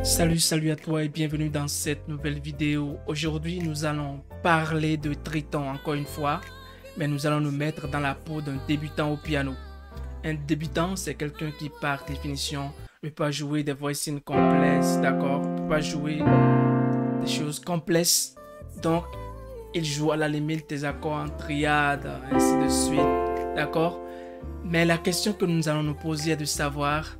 Salut à toi et bienvenue dans cette nouvelle vidéo. Aujourd'hui, nous allons parler de triton encore une fois, mais nous allons nous mettre dans la peau d'un débutant au piano. Un débutant, c'est quelqu'un qui, par définition, ne peut pas jouer des voicings complexes, d'accord? Ne peut pas jouer des choses complexes. Donc, il joue à la limite des accords en triade, ainsi de suite, d'accord? Mais la question que nous allons nous poser est de savoir,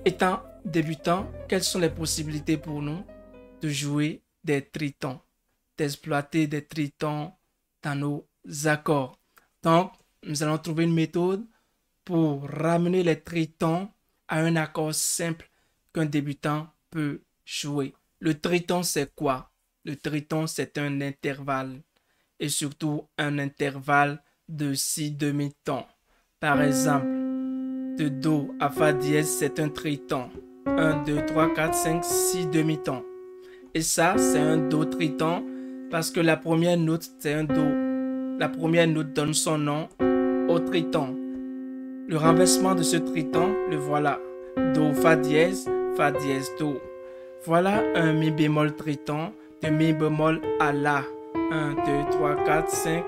étant débutant, quelles sont les possibilités pour nous de jouer des tritons, d'exploiter des tritons dans nos accords. Donc, nous allons trouver une méthode pour ramener les tritons à un accord simple qu'un débutant peut jouer. Le triton, c'est quoi? Le triton, c'est un intervalle et surtout un intervalle de 6 demi-tons. Par exemple, de Do à Fa dièse, c'est un triton. 1, 2, 3, 4, 5, 6 demi-tons. Et ça, c'est un Do triton parce que la première note, c'est un Do. La première note donne son nom au triton. Le renversement de ce triton, le voilà. Do, Fa dièse, Do. Voilà un Mi bémol triton de Mi bémol à La. 1, 2, 3, 4, 5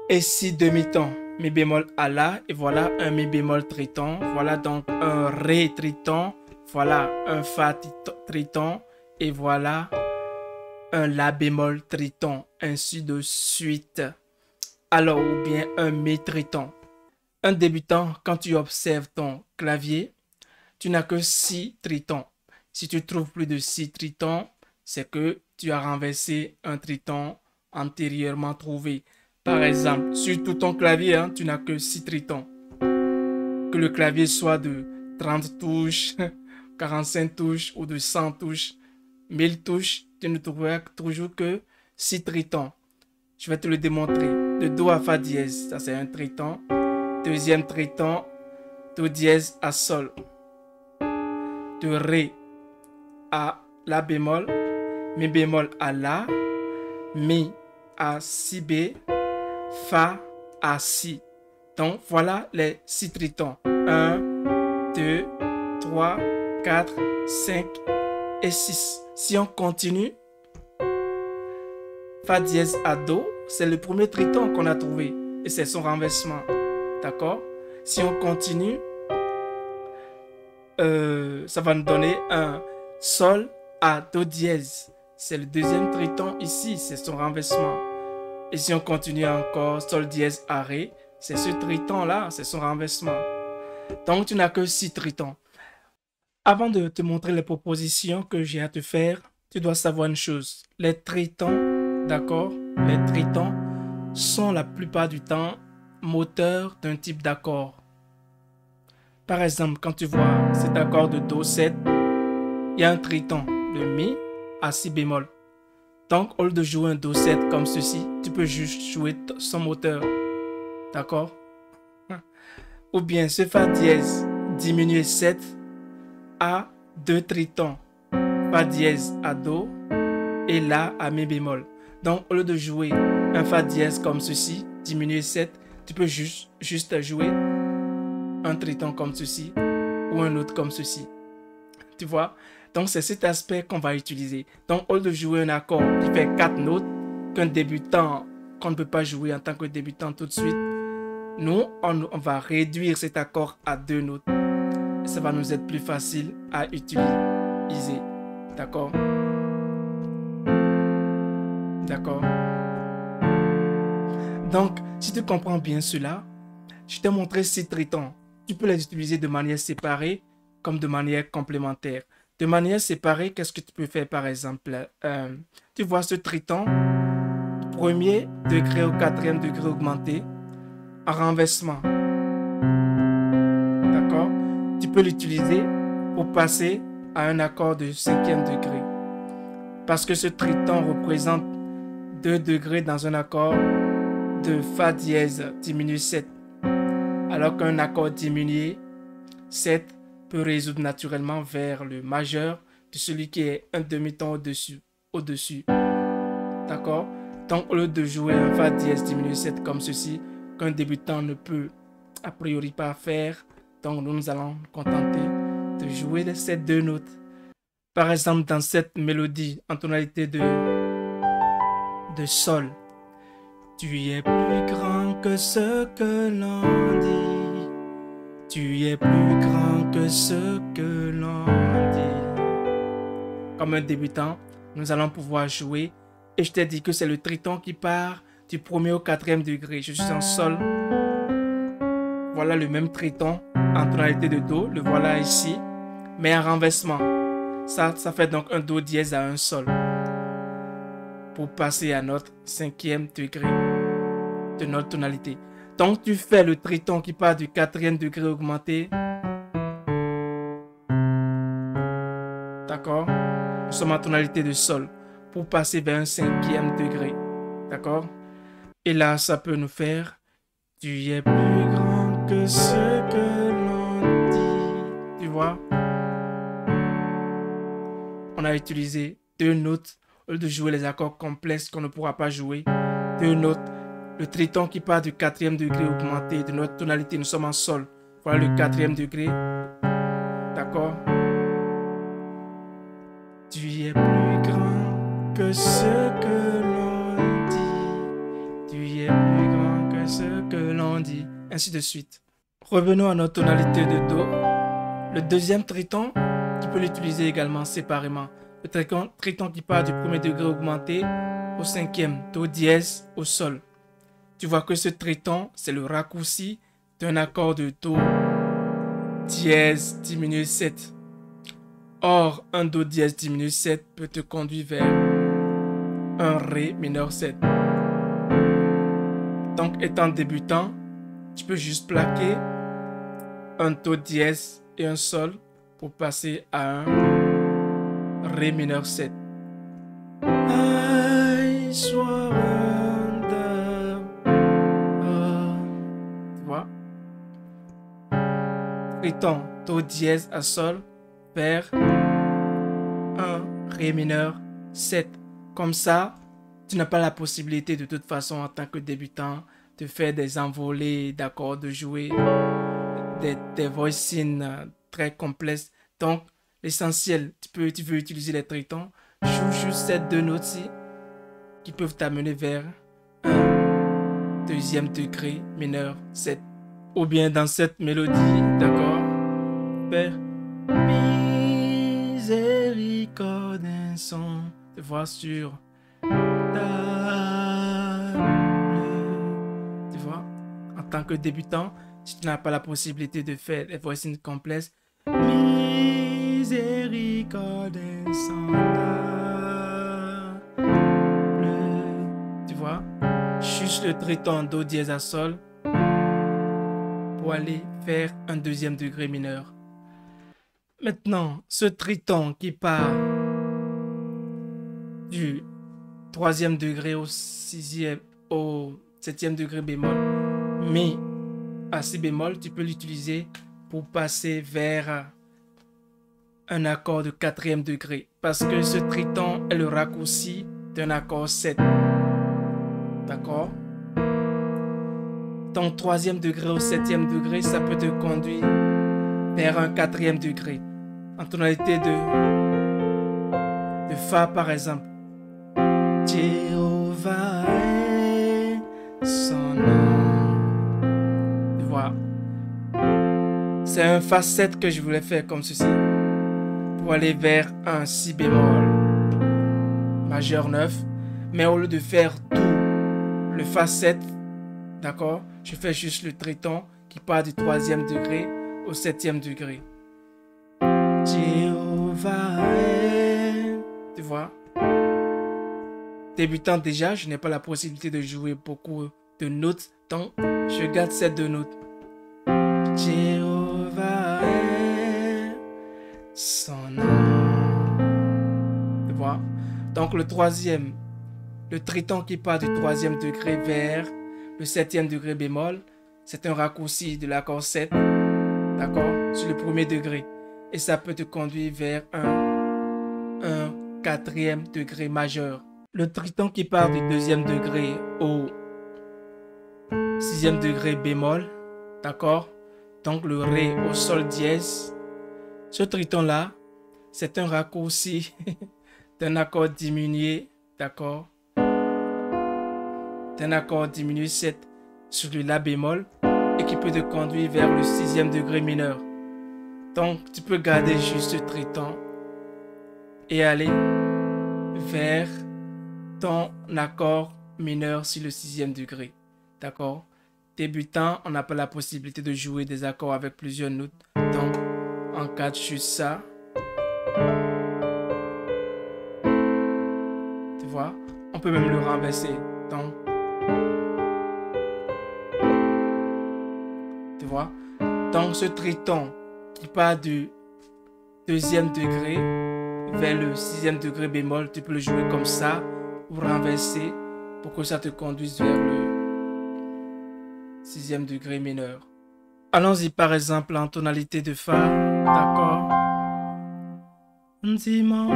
et 6 demi-tons. Mi bémol à La et voilà un Mi bémol triton. Voilà donc un Ré triton. Voilà un Fa triton et voilà un La bémol triton. Ainsi de suite. Alors ou bien un Mi triton. Un débutant, quand tu observes ton clavier, tu n'as que 6 tritons. Si tu trouves plus de 6 tritons, c'est que tu as renversé un triton antérieurement trouvé. Par exemple, sur tout ton clavier, tu n'as que 6 tritons. Que le clavier soit de 30 touches, 45 touches ou de 100 touches, 1000 touches, tu ne trouveras toujours que 6 tritons. Je vais te le démontrer. De Do à Fa dièse, ça c'est un triton. Deuxième triton, Do dièse à Sol. De Ré à La bémol, Mi bémol à La, Mi à Si B, Fa à Si. Donc voilà les 6 tritons. 1, 2, 3, 4, 5 et 6. Si on continue, Fa dièse à Do, c'est le premier triton qu'on a trouvé et c'est son renversement. D'accord? Si on continue, ça va nous donner un Sol à Do dièse. C'est le deuxième triton ici, c'est son renversement. Et si on continue encore, Sol dièse à Ré, c'est ce triton-là, c'est son renversement. Donc, tu n'as que 6 tritons. Avant de te montrer les propositions que j'ai à te faire, tu dois savoir une chose. Les tritons, d'accord, les tritons sont la plupart du temps moteurs d'un type d'accord. Par exemple, quand tu vois cet accord de Do 7, il y a un triton de Mi à Si bémol. Donc, au lieu de jouer un Do 7 comme ceci, tu peux juste jouer son moteur. D'accord? Ou bien ce Fa dièse diminué 7 à 2 tritons. Fa dièse à Do et La à Mi bémol. Donc, au lieu de jouer un Fa dièse comme ceci, diminué 7, tu peux juste jouer un triton comme ceci ou un autre comme ceci. Tu vois? Donc, c'est cet aspect qu'on va utiliser. Donc, au lieu de jouer un accord qui fait 4 notes, qu'un débutant, qu'on ne peut pas jouer en tant que débutant tout de suite, nous, on va réduire cet accord à 2 notes. Et ça va nous être plus facile à utiliser. D'accord? D'accord? Donc, si tu comprends bien cela, je t'ai montré 6 tritons. Tu peux les utiliser de manière séparée comme de manière complémentaire. De manière séparée, qu'est-ce que tu peux faire par exemple? Tu vois ce triton, premier degré au quatrième degré augmenté, en renversement. D'accord? Tu peux l'utiliser pour passer à un accord de cinquième degré. Parce que ce triton représente 2 degrés dans un accord de Fa dièse diminué 7. Alors qu'un accord diminué 7 peut résoudre naturellement vers le majeur de celui qui est un demi-ton au-dessus. D'accord? Donc, au lieu de jouer un Fa dièse diminué 7 comme ceci, qu'un débutant ne peut a priori pas faire, donc nous allons nous contenter de jouer ces 2 notes. Par exemple, dans cette mélodie en tonalité de sol. Tu es plus grand que ce que l'on dit. Tu es plus grand que ce que l'on dit. Comme un débutant, nous allons pouvoir jouer. Et je t'ai dit que c'est le triton qui part du premier au quatrième degré. Je suis en sol. Voilà le même triton en tonalité de do. Le voilà ici. Mais en renversement. Ça fait donc un do dièse à un sol. Pour passer à notre cinquième degré de notre tonalité. Donc tu fais le triton qui part du quatrième degré augmenté. D'accord? Nous sommes en tonalité de sol pour passer vers un cinquième degré. D'accord? Et là, ça peut nous faire tu es plus grand que ce que l'on dit. Tu vois? On a utilisé deux notes au lieu de jouer les accords complexes qu'on ne pourra pas jouer. Deux notes. Le triton qui part du quatrième degré augmenté de notre tonalité. Nous sommes en sol. Voilà le quatrième degré. D'accord? Tu es plus grand que ce que l'on dit. Tu es plus grand que ce que l'on dit. Ainsi de suite. Revenons à notre tonalité de do. Le deuxième triton, tu peux l'utiliser également séparément. Le triton qui part du premier degré augmenté au cinquième, do dièse au sol. Tu vois que ce triton, c'est le raccourci d'un accord de do dièse diminué 7. Or, un do dièse diminué 7 peut te conduire vers un ré mineur 7. Donc, étant débutant, tu peux juste plaquer un do dièse et un sol pour passer à un ré mineur 7. I wonder. Tu vois? Triton, do dièse à sol vers un ré mineur 7. Comme ça, tu n'as pas la possibilité de toute façon en tant que débutant de faire des envolées d'accords, de jouer des voicings très complexes. Donc, l'essentiel, tu veux utiliser les tritons, joue juste ces deux notes-ci qui peuvent t'amener vers un deuxième degré mineur 7. Ou bien dans cette mélodie, d'accord, faire miséricorde un son, tu vois, sur table. Tu vois, en tant que débutant, si tu n'as pas la possibilité de faire les voicings complexes, miséricorde un son, tu vois, juste le triton do dièse à sol pour aller faire un deuxième degré mineur. Maintenant, ce triton qui part du troisième degré au septième degré bémol, mais à si bémol, tu peux l'utiliser pour passer vers un accord de quatrième degré, parce que ce triton est le raccourci d'un accord 7. D'accord? Ton troisième degré au septième degré, ça peut te conduire vers un quatrième degré, en tonalité de Fa par exemple. Jéhovah est son nom. Tu vois, c'est un Fa 7 que je voulais faire comme ceci, pour aller vers un Si bémol majeur 9, mais au lieu de faire tout le Fa 7, d'accord, je fais juste le triton qui part du troisième degré au septième degré. Jéhovah est... Tu vois? Débutant déjà, je n'ai pas la possibilité de jouer beaucoup de notes, donc je garde ces deux notes. Jéhovah est son nom. Tu vois? Donc le troisième, le triton qui part du troisième degré vers le septième degré bémol, c'est un raccourci de l'accord 7, d'accord, sur le premier degré. Et ça peut te conduire vers un quatrième degré majeur. Le triton qui part du deuxième degré au sixième degré bémol, d'accord, donc le ré au sol dièse. Ce triton-là, c'est un raccourci d'un accord diminué, d'accord? D'un accord diminué 7 sur le La bémol et qui peut te conduire vers le 6e degré mineur. Donc, tu peux garder juste ce triton et aller vers ton accord mineur sur le 6e degré. D'accord? Débutant, on n'a pas la possibilité de jouer des accords avec plusieurs notes. Donc, on cadre juste ça. Tu vois? On peut même le renverser. Donc, tu vois? Donc, ce triton qui part du 2e degré vers le 6e degré bémol, tu peux le jouer comme ça ou renverser pour que ça te conduise vers le 6e degré mineur. Allons-y par exemple en tonalité de Fa, d'accord? Ndimo,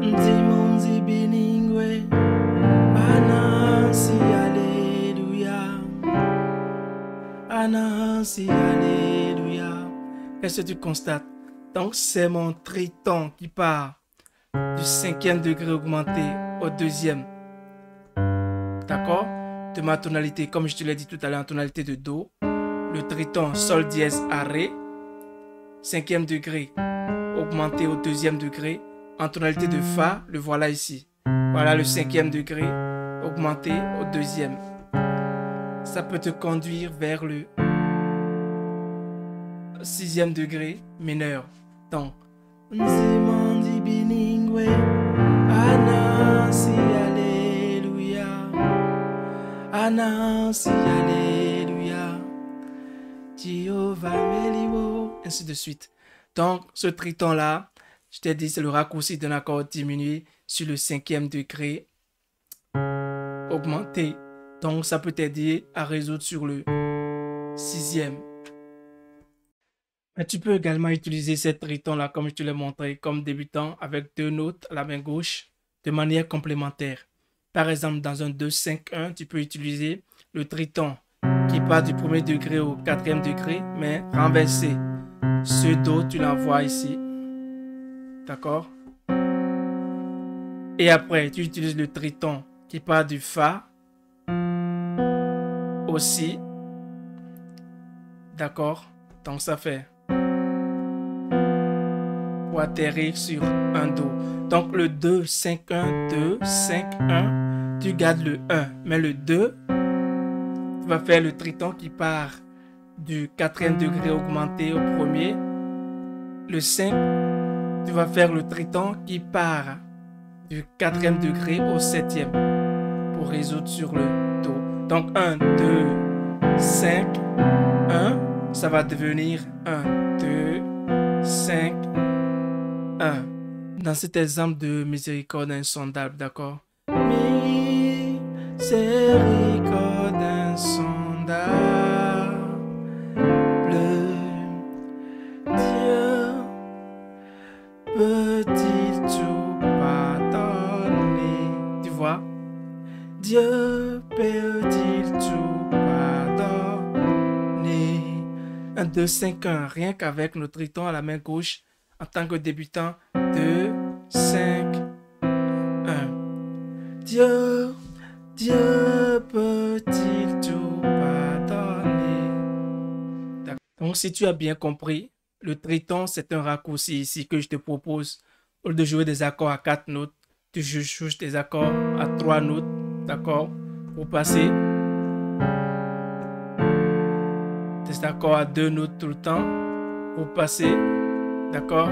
nzi biningwe, anansi alléluia, anansi alléluia. Qu'est-ce que tu constates? Donc c'est mon triton qui part du 5e degré augmenté au 2e. D'accord? De ma tonalité, comme je te l'ai dit tout à l'heure, en tonalité de Do. Le triton Sol dièse à Ré. 5e degré augmenté au 2e degré. En tonalité de Fa, le voilà ici. Voilà le 5e degré augmenté au 2e. Ça peut te conduire vers le 6e degré mineur. Donc, Nzimandi biningwe, anansi alléluia, anansi alléluia, Jéhovah meliwo, ainsi de suite. Donc, ce triton-là, je t'ai dit, c'est le raccourci d'un accord diminué sur le 5e degré augmenté. Donc, ça peut t'aider à résoudre sur le 6e. Mais tu peux également utiliser ce triton-là, comme je te l'ai montré, comme débutant avec 2 notes à la main gauche de manière complémentaire. Par exemple, dans un 2-5-1, tu peux utiliser le triton qui part du 1er degré au 4e degré, mais renversé. Ce Do, tu l'envoies ici. D'accord? Et après, tu utilises le triton qui part du Fa aussi. D'accord? Donc ça fait pour atterrir sur un Do. Donc le 2, 5, 1, 2, 5, 1, tu gardes le 1. Mais le 2, tu vas faire le triton qui part du 4e degré augmenté au 1er. Le 5, tu vas faire le triton qui part du 4e degré au 7e pour résoudre sur le Do. Donc 1, 2, 5, 1, ça va devenir 1, 2, 5, 1. Dans cet exemple de miséricorde insondable, d'accord? Miséricorde insondable, Dieu peut-il tout pardonner? Tu vois? Dieu peut-il tout pardonner? 1, 2, 5, 1. Rien qu'avec notre triton à la main gauche, en tant que débutant, 2, 5, 1. Dieu peut-il tout pardonner? Donc, si tu as bien compris, le triton, c'est un raccourci ici que je te propose. Au lieu de jouer des accords à 4 notes, tu joues des accords à 3 notes, d'accord? Pour passer des accords à 2 notes tout le temps, pour passer, d'accord?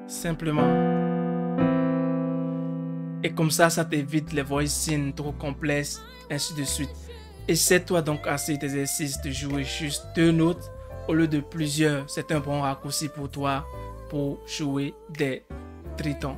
Simplement. Et comme ça t'évite les voicings trop complexes, ainsi de suite. Essaie-toi donc à cet exercice de jouer juste 2 notes au lieu de plusieurs. C'est un bon raccourci pour toi pour jouer des tritons.